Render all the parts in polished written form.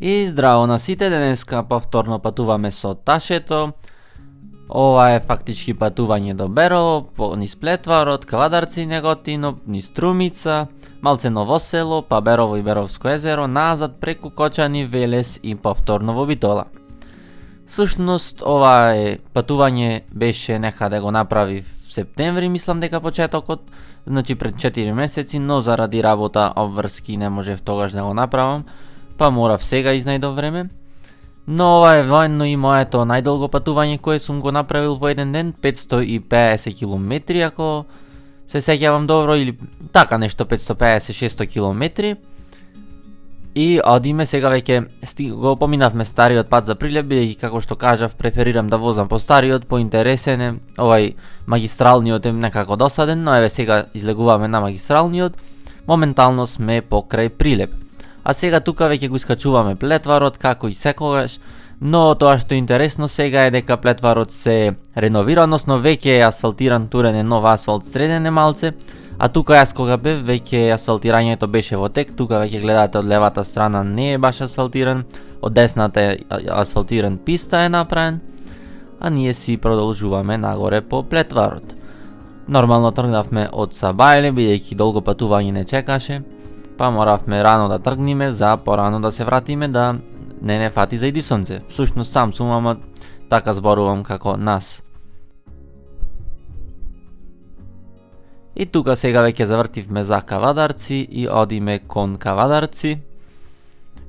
И здраво на сите, денеска повторно патуваме со Ташето. Ова е фактички патување до Берово, низ Плетварот, Кавадарци, Неготино, низ Струмица, малце Новосело, па Берово и Беровско езеро, назад преку Кочани, Велес и повторно во Битола. Сушност, ова патување беше некаде го направи в септември, мислам дека почетокот, значи пред 4 месеци, но заради работа обврски не можев тогаш да го направам, па морав сега изнајдов време. Но ова е военно и моето најдолго патување кое сум го направил во еден ден, 550 км, ако се сеќавам добро, или така нешто 550-600 км. И одиме сега веќе го поминавме стариот пат за Прилеп, бидејќи како што кажав преферирам да возам по стариот, поинтересен е, овај магистралниот е некако досаден, но еве сега излегуваме на магистралниот, моментално сме покрај Прилеп. А сега тука веќе го искачуваме Плетварот, како и секогаш, но тоа што е интересно сега е дека Плетварот се реновира, односно веќе е асфалтиран, турен е нов асфалт, среден е малце, а тука јас кога бев, веќе асфалтирањето беше во тек, тука веќе гледате од левата страна не е баш асфалтиран, од десната е асфалтиран, писта е направен, а ние си продолжуваме нагоре по Плетварот. Нормално тргнавме од Сабајле, бидејќи долго патување не чекаше, па моравме рано да тргниме за порано да се вратиме да не фати за иди сонце. Всушност сам сум, ама така зборувам како нас. И тука сега веќе завртивме за Кавадарци и одиме кон Кавадарци.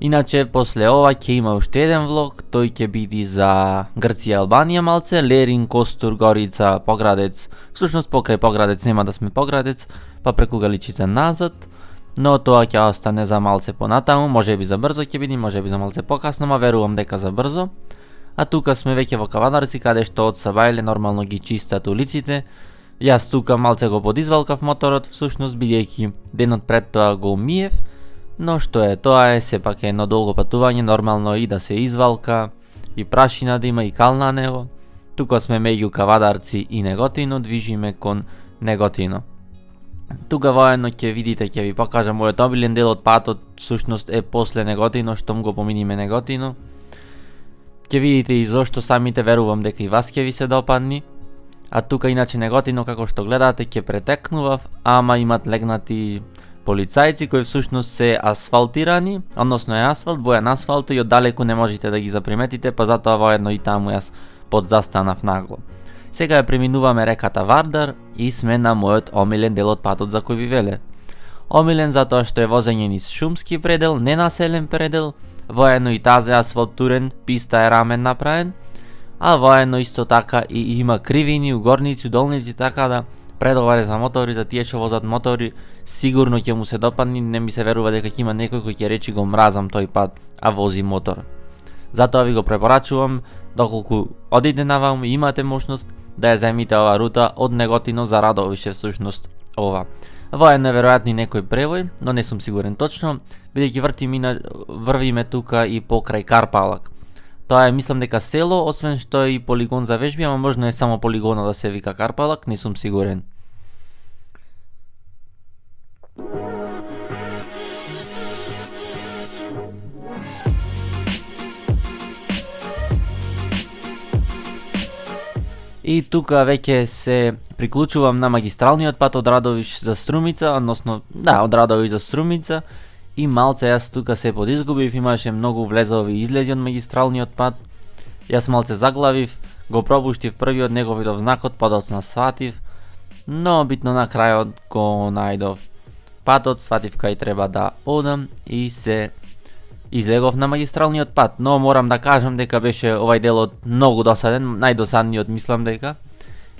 Иначе после ова ќе има уште еден влог, тој ќе биде за Грција и Албанија малце, Лерин, Костур, Горица, Поградец. Всушност покрај Поградец нема да сме Поградец, па преку Галичица назад. Но тоа ќе остане за малце понатаму, можеби за брзо ќе биде, можеби за малце покасно, ма верувам дека за брзо. А тука сме веќе во Кавадарци, каде што од Сабајле нормално ги чистат улиците. Јас тука малце го подизвалкав моторот, всушност бидејќи денот пред тоа го умиев, но што е, тоа е сепак едно долго патување, нормално и да се извалка, и прашина да има, и кал на него. Тука сме меѓу Кавадарци и Неготино, движиме кон Неготино. Тука воено ќе видите, ќе ви покажам мојот обилен дел од патот, всушност е после Неготино, штом го поминиме Неготино. Ќе видите и зошто самите верувам дека и вас ќе ви се допадни. А тука иначе Неготино, како што гледате, ќе претекнував, ама имат легнати полицајци кои всушност се асфалтирани, односно е асфалт, бојан асфалт и оддалеку не можете да ги заприметите, па затоа воедно и таму јас подзастанав нагло. Сега ја преминуваме реката Вардар и сме на мојот омилен дел од патот за кој ви веле. Омилен затоа што е возење низ шумски предел, ненаселен предел, воедно и тазе асфалт турен, писта е рамен направен, а воедно исто така и има кривини, угорници, долници, така да предоваре за мотори, за тие што возат мотори, сигурно ќе му се допадни, не ми се верува дека ќе има некој кој ќе речи го мразам тој пат, а вози мотор. Затоа ви го препорачувам, доколку одите наваму и имате можност да ја земите ова рута од Неготино за Радовише всушност ова. Воено е веројатно и некој превој, но не сум сигурен точно, бидејќи врвиме тука и покрај Карпалак. Тоа е, мислам дека село, освен што е и полигон за вежби, ама можно е само полигона да се вика Карпалак, не сум сигурен. И тука веќе се приклучувам на магистралниот пат од Радовиш за Струмица, односно, да, од Радовиш за Струмица, и малце јас тука се подизгубив, имаше многу влезови и излези од магистралниот пат. Јас малце заглавив, го пропуштив првиот, него видов знакот, подоцна сватив, но битно на крајот го најдов патот, сватив кај треба да одам и се излегов на магистралниот пат, но морам да кажам дека беше овај делот многу досаден, најдосадниот мислам дека,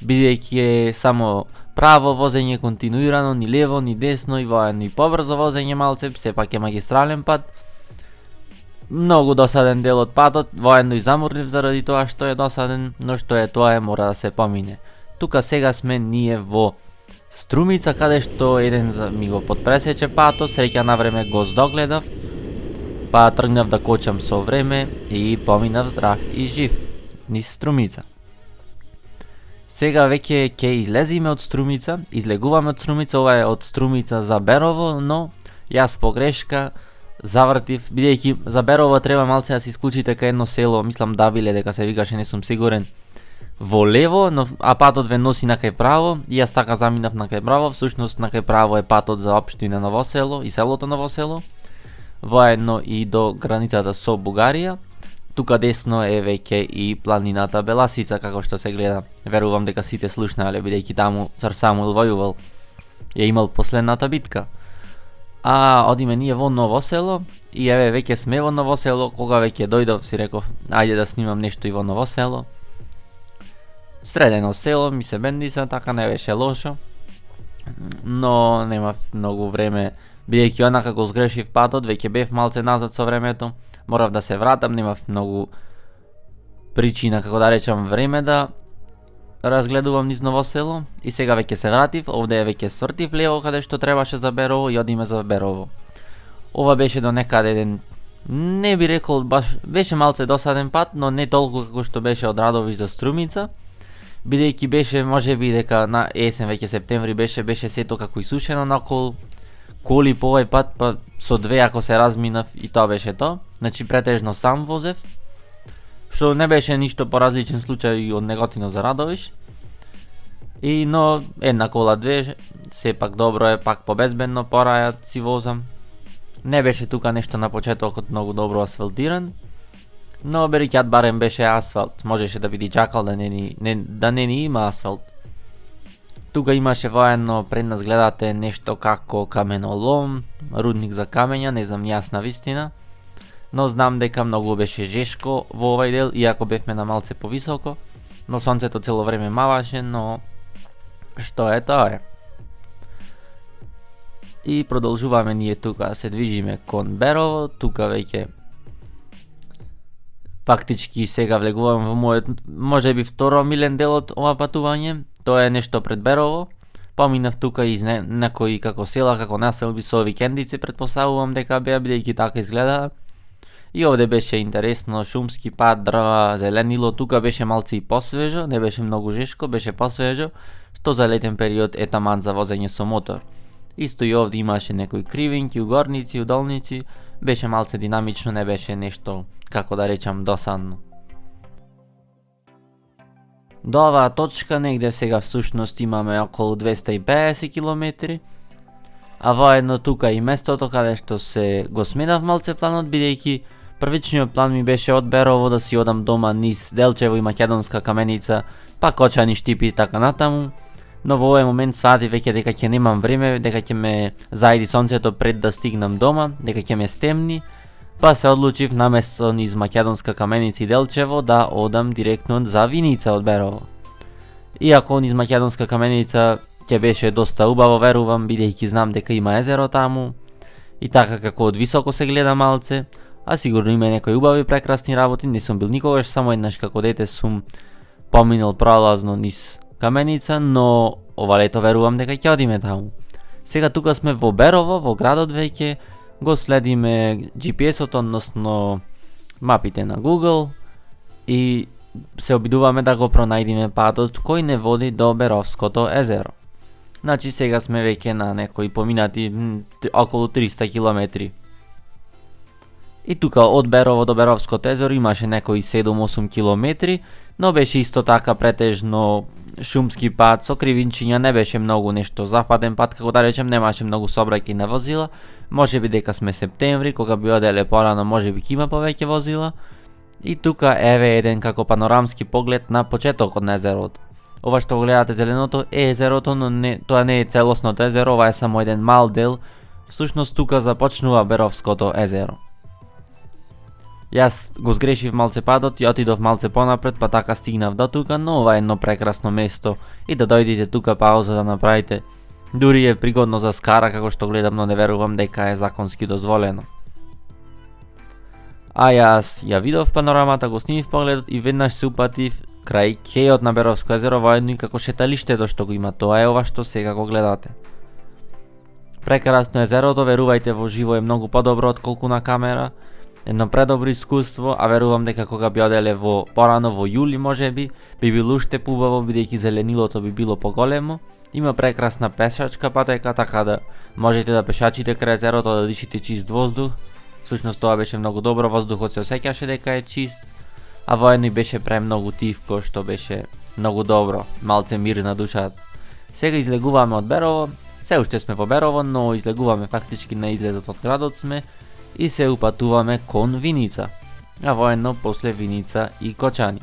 бидејќи е само право возење континуирано, ни лево, ни десно и воено и побрзо возење малце, сепак е магистрален пат. Многу досаден дел од патот, воено и заморнив заради тоа што е досаден, но што е тоа мора да се помине. Тука сега сме ние во Струмица, каде што еден ми го подпресече патот, среќа на време го здогледав, па тргнав да кочам со време и поминав здрав и жив низ Струмица. Сега веќе ќе излезиме од Струмица, излегуваме од Струмица, ова е од Струмица за Берово, но јас по грешка завртив, бидејќи за Берово треба малце да се исклучите кај едно село, мислам Давиле дека се викаше, не сум сигурен, во лево, а патот ве носи на кај право, и јас така заминав на кај право, всушност на кај право е патот за општина Ново село и селото Ново село, воедно и до границата со Бугарија. Тука десно е веќе и планината Беласица, како што се гледа. Верувам дека сите слушнале, бидејќи таму цар Самуил војувал, ја имал последната битка. А одиме ние во Ново село, и еве веќе сме во Ново село. Кога веќе дојдов си реков, ајде да снимам нешто и во Ново село. Средено село, ми се бендиса, така не беше лошо, но немав многу време, бидејќи онака го сгрешив патот, веќе бев малце назад со времето, морав да се вратам, немав многу причина, како да речам, време да разгледувам низ Ново село, и сега веќе се вратив, овде веќе свртив лево каде што требаше за Берово и одиме за Берово. Ова беше до некаде еден, не би рекол баш, беше малце досаден пат, но не толку како што беше од Радовиш за Струмица, бидејќи беше можеби дека на есен, веќе септември беше сето како исушено наоколу, коли по овој пат па со две ако се разминав и тоа беше тоа, значи претежно сам возев, што не беше ништо поразличен случај од Неготино за Радовиш. И но една кола две, сепак добро е, пак побезбедно, порајат си возам. Не беше тука нешто на почетокот многу добро асфалтиран, но Берикјат барем беше асфалт, можеше да биде чакал да не ни има асфалт. Тука имаше воедно, пред нас гледате нешто како каменолом, рудник за камења, не знам јас на вистина, но знам дека многу беше жешко во овај дел, иако бевме на малце повисоко, но сонцето цело време маваше, но што е тоа е. И продолжуваме ние тука, се движиме кон Берово, тука веќе фактички сега влегувам во мојот, можеби второ милен дел од ова патување, тоа е нешто пред Берово. Поминав тука из некои како села, како населби со викендици, претпоставувам дека беа, бидејќи така изгледа. И овде беше интересно, шумски пат, дрва, зеленило, тука беше малце и посвежо, не беше многу жешко, беше посвежо, што за летен период е таман за возење со мотор. Исто и овде имаше некои кривинки, угорници, удолници, беше малце динамично, не беше нешто, како да речам, досадно. До оваа точка негде сега всушност имаме околу 250 километри, а воедно тука и местото каде што се го сменав малце планот, бидејќи првичниот план ми беше од Берово да си одам дома низ Делчево и Македонска каменица, па Кочани, Штипи и така натаму, но во овој момент сватив веќе дека ќе немам време, дека ќе ме зајди сонцето пред да стигнам дома, дека ќе ме стемни, па се одлучив наместо низ Македонска каменица и Делчево да одам директно за Виница од Берово. Иако низ Македонска каменица ќе беше доста убаво, верувам, бидејќи знам дека има езеро таму и така како од високо се гледа малце, а сигурно има некои убави прекрасни работи, не сум бил никогаш, само еднаш како дете сум поминал пролазно низ каменица, но ова лето верувам дека ќе одиме таму. Сега тука сме во Берово, во градот веќе, го следиме GPS-от, односно мапите на Google и се обидуваме да го пронајдиме патот кој не води до Беровското езеро. Значи сега сме веќе на некои поминати околу 300 километри. И тука од Берово до Беровското езеро имаше некои 7-8 километри, но беше исто така претежно шумски пат со кривинчиња, не беше многу нешто западен пат, како да речем, немаше многу сообраќај на возила. Можеби дека сме септември, кога би оделе порано, можеби ќе има повеќе возила. И тука еве еден како панорамски поглед на почетокот на езерото. Ова што гледате зеленото е езерото, но тоа не е целосното езеро, ова е само еден мал дел. Всушност тука започнува Беровското езеро. Јас го сгрешив малце патот и отидов малце понапред, па така стигнав до тука, но ова е едно прекрасно место и да дојдете тука пауза да направите. Дури е пригодно за скара, како што гледам, но не верувам дека е законски дозволено. А јас ја видов панорамата, го снимив погледот и веднаш се упатив крај кејот на Беровско езеро, воедно и како шеталиштето што го има, тоа е ова што сега го гледате. Прекрасно езерото, верувајте, во живо е многу подобро отколку на камера. Едно предобро искуство, а верувам дека кога би оделе во порано во јули можеби, би било уште побаво, бидејќи зеленилото би било поголемо. Има прекрасна пешачка патека, така да можете да пешачите крај езерото, да дишите чист воздух Всушност тоа беше многу добро, воздухот се осеќаше дека е чист, а воедно и беше премногу тивко, што беше многу добро, малце мир на душата. Сега излегуваме од Берово, се уште сме во Берово, но излегуваме фактички на излезот од градот сме и се упатуваме кон Виница, а воедно после Виница и Кочани.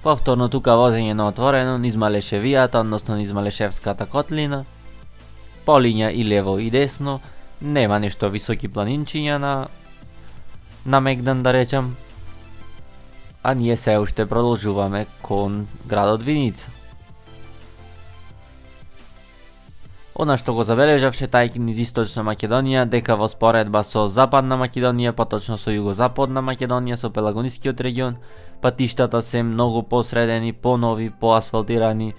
Повторно тука возење на отворено низ Малешевијата, односно низ Малешевската котлина, по линија и лево и десно, нема нешто високи планинчиња на Мегдан да речам, а ние се уште продолжуваме кон градот Виница. Она што го забележавше тајки низ Источна Македонија, дека во споредба со Западна Македонија, поточно со Југозападна Македонија, со Пелагонискиот регион, патиштата се многу посредени, понови, поасфалтирани,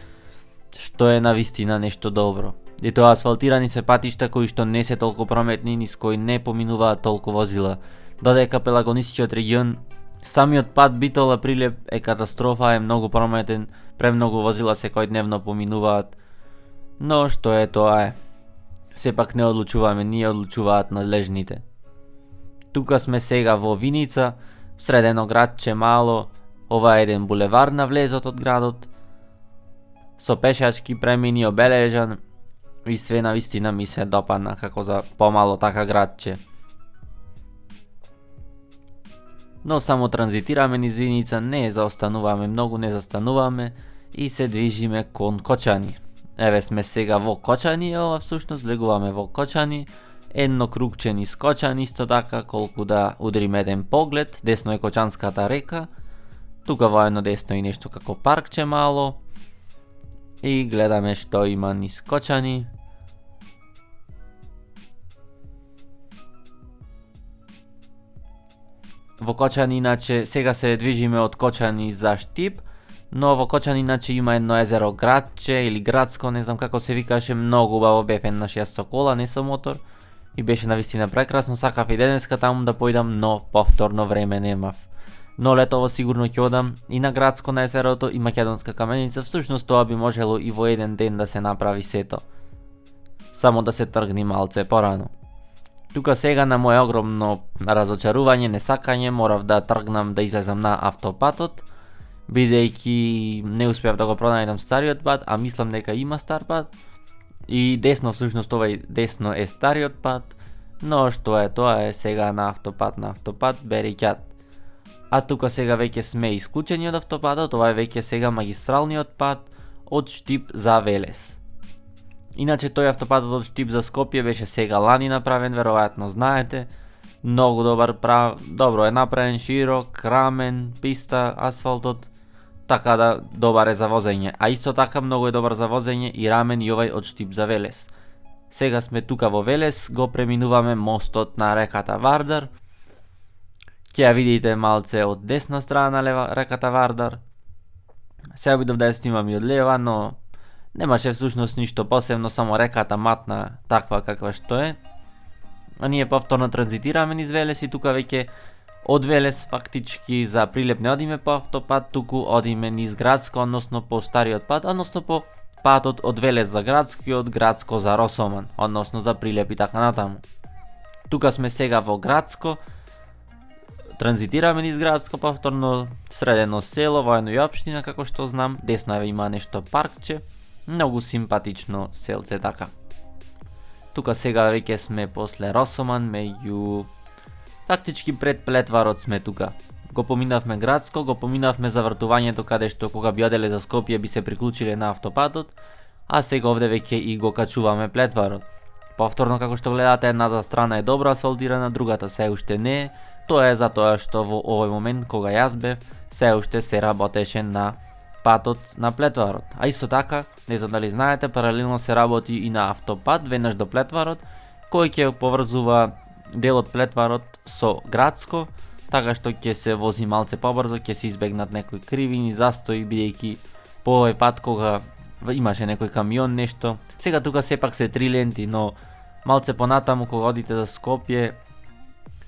што е навистина нешто добро. И тоа асфалтирани се патишта кои што не се толку прометни, низ кои не поминуваат толку возила, додека Пелагонискиот регион, самиот пат Битола Прилеп е катастрофа, е многу прометен, премногу возила секојдневно поминуваат. Но што е тоа е. Сепак не одлучуваме, ние одлучуваат надлежните. Тука сме сега во Виница, средено градче мало, ова е еден булевар на влезот од градот, со пешачки премини обележан и све навистина ми се допадна како за помало така градче. Но само транзитираме низ Виница, не заостануваме многу, не застануваме и се движиме кон Кочани. Еве сме сега во Кочани, ова всушност влегуваме во Кочани, едно кругче низ Кочани, исто така колку да удрим еден поглед, десно е Кочанската река, тука во едно десно и нешто како паркче мало, и гледаме што има низ Кочани. Во Кочани, иначе, сега се движиме од Кочани за Штип, но во Кочани, иначе, има едно езеро градче или градско, не знам како се викаше, многу убаво бев еднаш јас со кола, не со мотор, и беше навистина прекрасно, сакав и денеска таму да појдам, но повторно време немав. Но летово сигурно ќе одам и на градско на езерото и Македонска каменица, всушност тоа би можело и во еден ден да се направи сето. Само да се тргни малце порано. Тука сега на моје огромно разочарување, несакање, морав да тргнам да излезам на автопатот, бидејќи не успеав да го пронајдам стариот пат, а мислам дека има стар пат. И десно, всушност овај десно е стариот пат, но што е тоа е сега на автопат, бери ќат. А тука сега веќе сме исклучени од автопатот, ова е веќе сега магистралниот пат од Штип за Велес. Иначе тој автопатот од Штип за Скопје беше сега лани направен, веројатно знаете. Многу добро е направен, широк, рамен, писта, асфалтот, така да добар е за возење. А исто така многу е добар за возење и рамен и овај од Штип за Велес. Сега сме тука во Велес, го преминуваме мостот на реката Вардар. Ќе ја видите малце од десна страна на реката Вардар. Се обидов да ја снимам и од лева, но немаше всушност ништо посебно, само реката матна таква каква што е. А ние повторно транзитираме низ Велес и тука веќе од Велес фактички за Прилеп не одиме по автопат, туку одиме низ градско, односно по стариот пат, односно по патот од Велес за градско и од градско за Росоман, односно за Прилеп и така натаму. Тука сме сега во градско, транзитираме низ градско, повторно средено село, воено и општина, како што знам, десно има нешто паркче, многу симпатично селце така. Тука сега веќе сме после Росоман, меѓу фактички пред Плетварот сме тука. Го поминавме градско, го поминавме завртувањето каде што кога би оделе за Скопје би се приклучиле на автопатот, а сега овде веќе и го качуваме Плетварот. Повторно како што гледате, едната страна е добро асфалтирана, другата се уште не е. Тоа е затоа што во овој момент кога јас бев, се уште се работеше на патот на Плетварот. А исто така, не знам дали знаете, паралелно се работи и на автопат веднаш до Плетварот, кој ќе поврзува делот Плетварот со градско, така што ќе се вози малце побрзо, ќе се избегнат некои кривини, застои, бидејќи по овој пат кога имаше некој камион нешто. Сега тука сепак се 3 ленти, но малце понатаму кога одите за Скопје,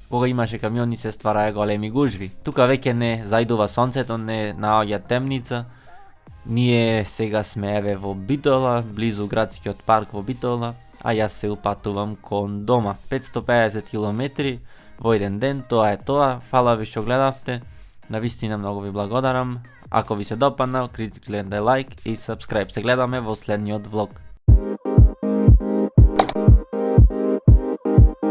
кога имаше камиони се ствараа големи гужви. Тука веќе не зајдува сонцето, не наоѓа темница, Ние сега сме еве во Битола, близу градскиот парк во Битола, а јас се упатувам кон дома. 550 километри во еден ден, тоа е тоа. Фала ви што гледавте. Навистина многу ви благодарам. Ако ви се допаднал, кликнете лайк и subscribe. Се гледаме во следниот влог.